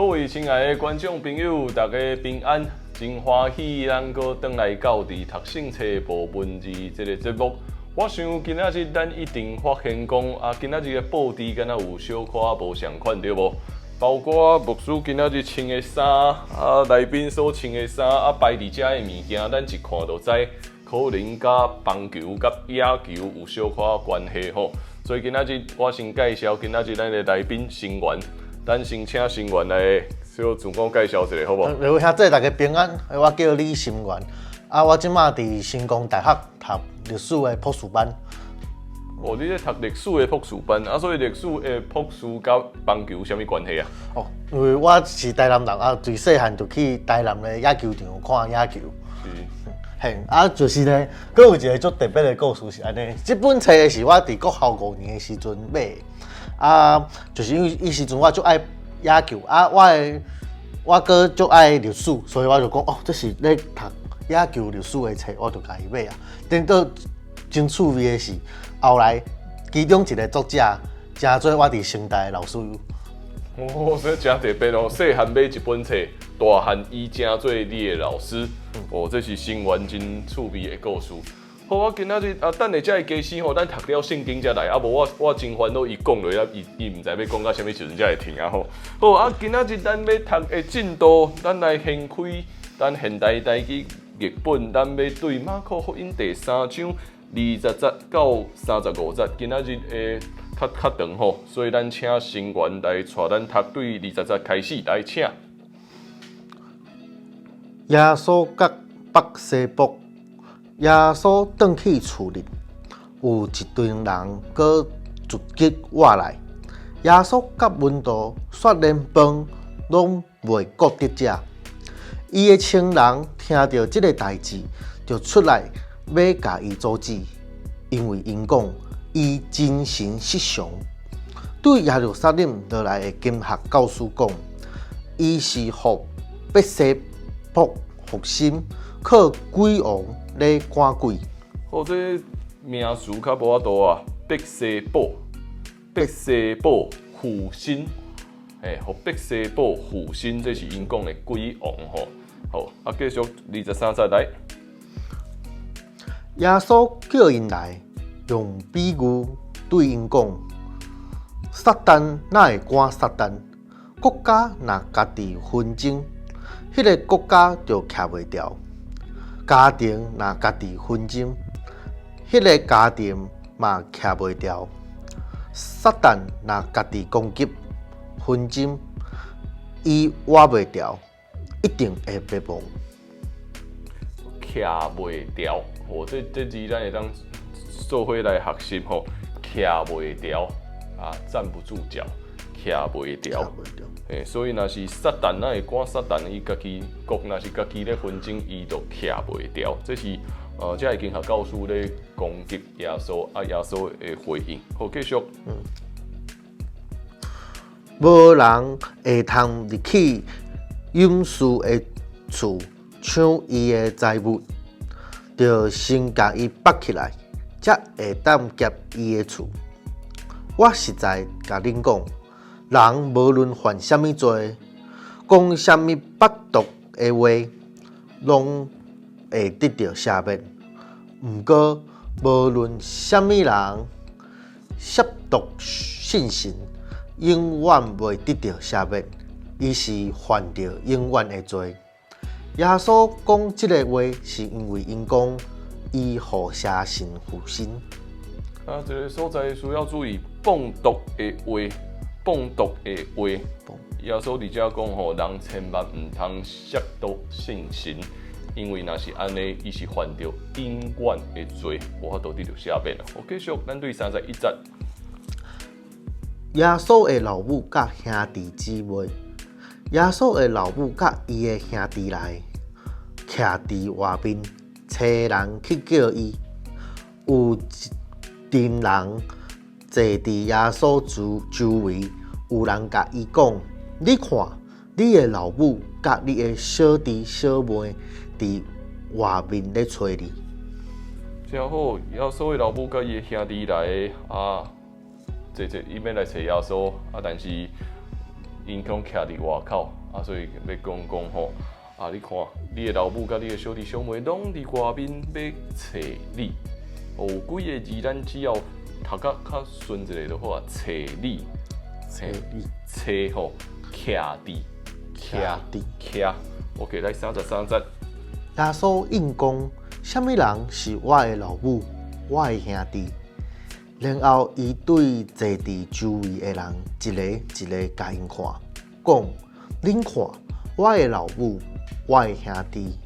各位亲爱的观众朋友，大家平安，真欢喜咱搁转来到伫读圣册部文字这个节目。我想今仔日咱一定发现讲今仔日的布置敢若有小可无相款对无？包括牧师今仔日穿的衫，来宾所穿的衫，摆伫遮的物件，咱一看就知，可能甲棒球、甲野球有小可关系吼。所以今仔日我先介绍今仔日咱的来宾成员。咱先请成员来小自我介绍一下，好无？各位兄弟大家平安，我叫李成元，我即马伫成功大学读历史的博士班。哦，你咧读历史的博士班，所以历史的博士甲棒球有啥物关系啊？哦，因为我是台南人，最细汉就去台南的野球场看野球。嘿，就是呢，佫有一个足特别的故事是安尼，这本册是我伫国校5年的时阵买的，就是因为伊时阵我足爱野球，我佫足爱历史，所以我就讲哦，这是咧读野球历史的册，我就甲伊买啊。等到真趣味的是，后来其中一个作者真做我伫成大的老师。哦，这真特别哦！细汉买一本册，大汉伊真做你的老师。哦，这是成员真趣味的故事。好，我今仔日等下才会加时吼，咱读了圣经才来，无我真烦恼伊讲落啊，伊毋知要讲到啥物时阵才会停啊吼。好，今仔日咱要读的进度，咱来掀开咱现代台语译本，咱要对马可福音第3章20节到35节，今仔日较长吼，所以咱请成员来带咱读对20节开始来请。耶稣甲北西卜，耶稣转去厝里，有一群人搁聚集活来。耶稣甲门徒说连饭拢袂顾得食。伊的亲人听到即个代志，就出来要甲伊阻止，因为因讲伊精神失常。对耶路撒冷落来的经学教师讲，伊是互北西卜复心，靠鬼王咧赶鬼。好，这名词较无法度啊，北西卜附身，互北西卜附身，这是因讲的鬼王吼。好，继续23节来。耶稣叫因来，用比喻对因讲：撒旦哪会赶撒旦？国家若家己纷争，迄个国家就徛袂牢；家庭若家己纷争，迄个家庭嘛徛袂牢。撒旦若家己攻击纷争，伊活袂牢，一定会灭亡。徛袂牢，这字咱会当做伙来学习吼。徛袂牢站不住脚，徛袂牢。所以若是撒旦，哪会赶撒旦？伊家己国若是家己咧纷争，伊就徛袂牢。这是这个经学教师咧攻击耶稣，耶稣的回应。好，继续。无人会通入去勇士的厝抢伊的财物，就先甲伊绑起来，才会当劫伊的厝。我实在甲恁讲，人无论犯啥物罪，讲啥物不毒的话，拢会得到赦免。毋过，无论啥物人亵渎圣神，永远袂得到赦免，伊是犯着永远的罪。耶稣讲即个话，是因为因讲伊互邪神附身。这个所在需要注意放毒的话，放毒的话。耶稣伫遮讲吼，人千万毋通亵渎圣神，因为若是安尼，伊是犯着永远的罪，无法度得到赦免啊。继续，咱对31节。耶稣的老母甲兄弟姊妹，耶稣的老母甲伊的兄弟来，徛伫外面，找人去叫伊。有一群人坐伫耶稣周围，有人甲伊讲：“你看，你的老母甲你的小弟小妹伫外面咧找你。”真好，耶稣的老母甲伊的兄弟来伊要来找耶稣但是因讲徛伫外口，所以要讲吼，你看你的老母甲你的小弟小妹拢伫外面要找你，有几个字咱只要读甲较顺一个就好啊，找你，找吼，徛伫。OK， 来33节。耶稣应讲：什么人是我的老母、我的兄弟？然后伊对坐伫周围的人一个一个甲因看，讲：恁看，我的老母、我的兄弟，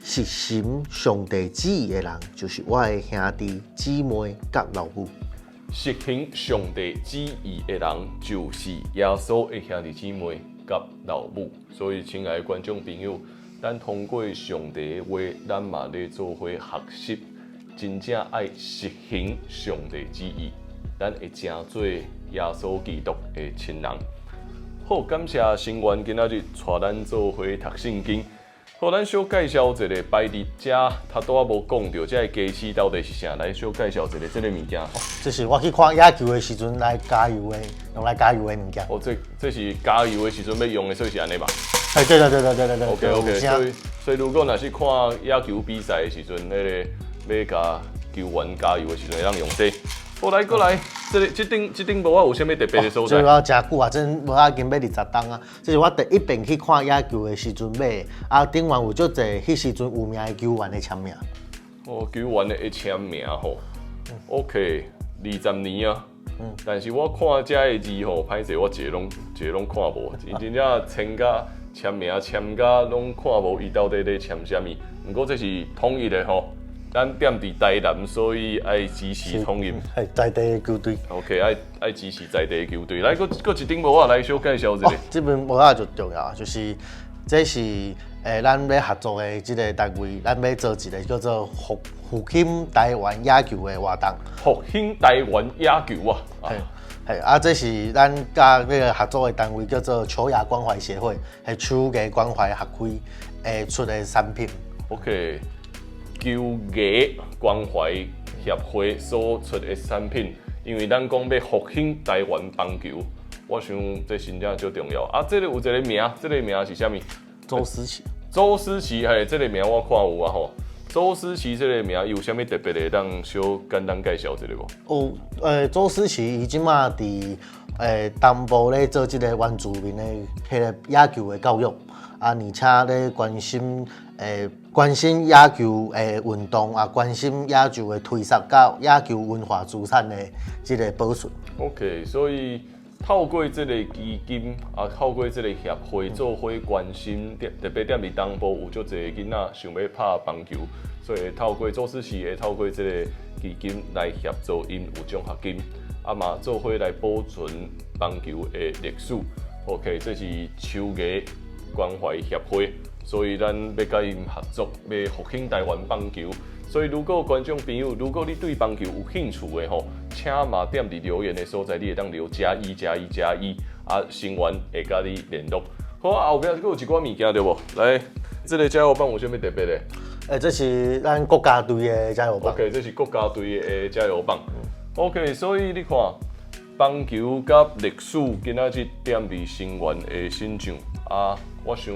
实行上帝旨意的人，就是我的兄弟、姊妹甲老母。实行上帝旨意的人，就是耶稣的兄弟姊妹甲老母。所以，亲爱的观众朋友，咱通过上帝的话，咱嘛咧做伙学习，真正爱实行上帝旨意，咱会成做耶稣基督的亲人。好，感谢成员今仔日带咱做伙读圣经。好，咱小介绍一个摆伫遮，他拄仔无讲到，这个鸡翅到底是啥？来小介绍一个这个物件。这是我去看野球的时阵来加油的，用来加油的物件。这是加油的时阵要用的，所以是安尼吧？对。OK， 所以如果若是看野球比赛的时阵，要甲球员加油的时阵，会当用这。好，过来，这顶无啊有啥物特别的所在？这我真久啊，真无要经买20档啊。这是我第一遍去看野球的时阵买的，顶完有足侪迄时阵有名的球员的签名。球员的签名吼。OK， 20年啊。但是我看这个字吼，歹势我一个拢看无，真正签名签甲拢看无，伊到底咧签啥物？不过这是统一的吼。咱踮伫台南，所以爱支持统一。系在地的球队。OK， 爱支持在地的球队。来，搁一顶帽啊，来小介绍一下。这本帽啊就重要，就是这是咱要合作的这个单位，咱要做一个叫做复兴台湾野球的活动。复兴台湾野球啊！系这是咱甲那个合作的单位叫做球牙关怀协会，系手艺关怀学会出的产品。OK。球艺关怀协会所出的产品，因为咱讲要复兴台湾棒球，我想这真正最重要啊！这个有一个名，这个名是啥物？周思齐。周思齐，这个名我看有啊吼。周思齐这个名有啥物特别的？当小简单介绍一下无？有，周思齐伊即马伫东部咧做即个原住民的迄个野球的教育，而且咧关心野球的运动，关心野球的推广，甲野球文化资产的即个保存。OK， 所以透过这个基金透过这个协会做伙关心，特别踮伫东部有足侪囡仔想要拍棒球，所以透过周思齐会透过这个基金来协助因有奖学金，嘛做伙来保存棒球的历史。OK， 这是球艺关怀协会。所以咱要甲因合作，要复兴台湾棒球。所以如果观众朋友，如果你对棒球有兴趣的吼，请嘛点伫留言的所在，你会当留+1+1+1，成员会甲你联络。好，后壁佫有一寡物件对无？来，这个加油棒有啥物特别的？这是咱国家队的加油棒。OK， 这是国家队的加油棒。OK， 所以你看，棒球甲历史今仔日点伫成员的身上我想。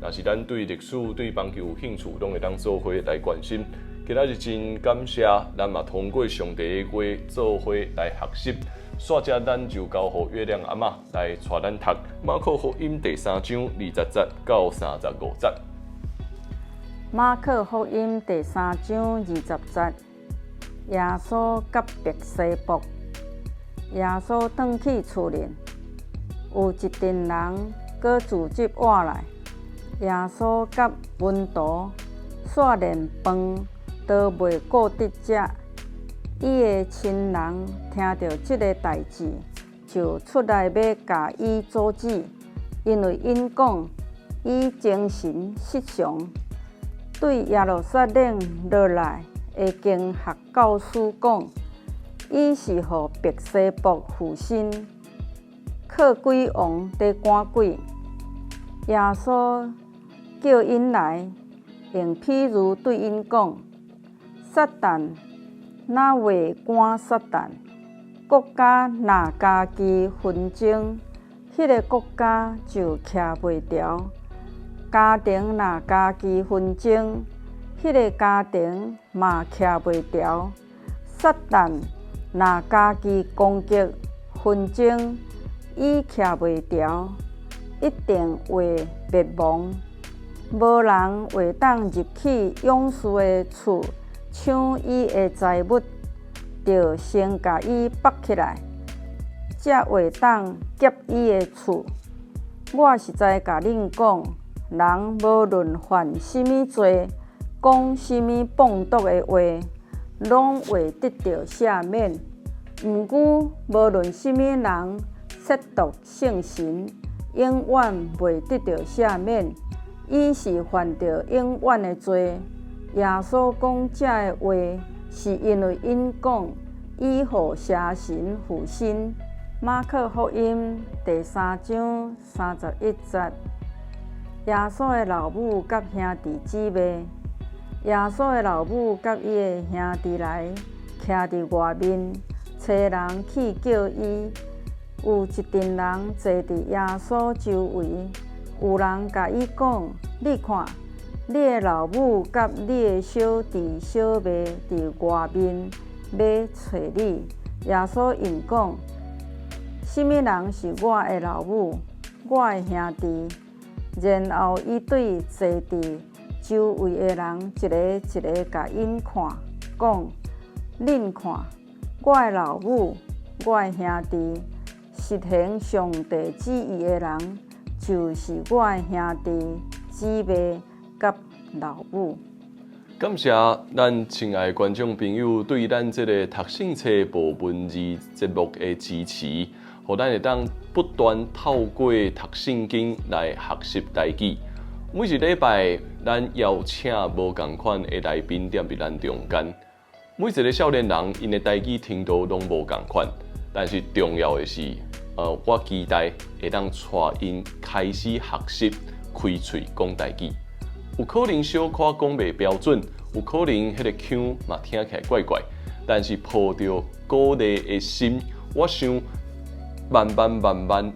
若是咱对历史、对棒球有兴趣，拢会当做伙来关心。今仔日真感谢，咱嘛通过上帝的话做伙来学习。煞遮咱就交予月亮阿嬷来带咱读马可福音第3章20节到35节。马可福音第3章20节，耶稣甲别西卜。耶稣转去厝里，有一群人搁聚集活来。耶稣甲门徒煞连饭都袂顾得食，伊的亲人听到即个代志，就出来要甲伊阻止，因为因讲伊精神失常，对耶路撒冷落来的经学教师讲，伊是互别西卜附身，靠鬼王在赶鬼。耶稣叫因来，用譬如对因讲：撒旦若袂赶撒旦，国家若家己纷争，迄个国家就徛袂牢。家庭若家己纷争，迄个家庭嘛徛袂牢。撒旦若家己攻击纷争，伊徛袂牢，一定会灭亡。无人会当入去勇士的厝，抢伊的财物，着先甲伊绑起来，才会当劫伊的厝。我实在甲恁讲，人无论犯什么罪，讲什么谤毒的话，拢会得到赦免。毋过，无论什么人亵渎圣神，永远袂得到赦免。伊是犯着永远的罪。耶稣讲这的话，是因为因讲，伊互邪神附身。马可福音第3章31节，耶稣的老母甲兄弟姊妹，耶稣的老母甲伊的兄弟来，徛伫外面，找人去叫伊。有一群人坐伫耶稣周围。有人甲伊讲：“你看，你的老母甲你的小弟小妹伫外面要找你。”耶稣应讲：“什么人是我的老母，我的兄弟？”然后伊对坐伫周围的人一个一个甲因看，讲：“恁看，我的老母，我的兄弟，实行上帝旨意的人。”就是我的兄弟、姊妹甲老母。感谢咱亲爱的观众朋友对咱这个读圣册部文字节目的支持，互咱会当不断透过读圣经来学习台语。每一礼拜，咱邀请无同款的来宾踮伫咱中间。每一个少年人，因的台语程度拢无同款，但是重要的是。我期待会当带因开始学习开嘴讲台语。有可能小可讲袂标准，有可能迄个腔嘛听起来怪怪，但是抱着鼓励的心，我想慢慢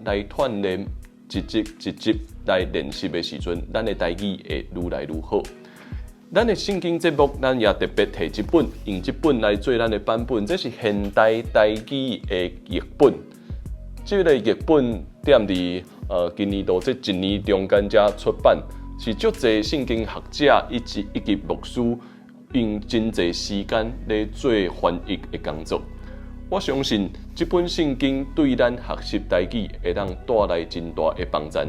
来锻炼，一集来练习的时阵，咱的台语会愈来愈好。咱的圣经节目，咱也特别摕一本，用这本来做咱的版本，这是现代台语的译本。这个译本踮伫今年度这一年中间才出版，是足侪圣经学者以及牧师用真侪时间来做翻译的工作。我相信这本圣经对咱学习台语会当带来真大的帮助。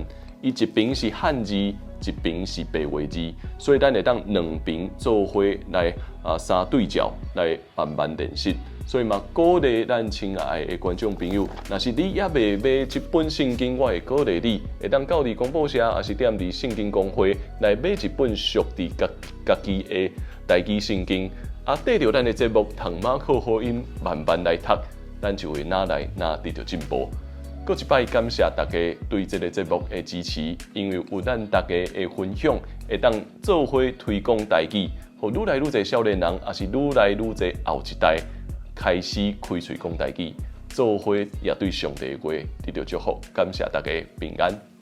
伊一边是汉字，一边是白话字，所以咱会当两边做伙来三对照来慢慢练习。所以嘛，鼓励咱亲爱的观众朋友，若是你也未买这本圣经，我会鼓励你，会当到伫广播社，还是踮伫圣经公会来买一本属伫家己的台语圣经。缀着咱的节目，同马可福音慢慢来读，咱就会哪来哪得到进步。搁一摆感谢大家对这个节目的支持，因为有咱大家的分享，会当做伙推广台语，互愈来愈侪少年人，也是愈来愈侪后一代。开始开嘴讲台语，做伙也对上帝的话得到祝福，感谢大家平安。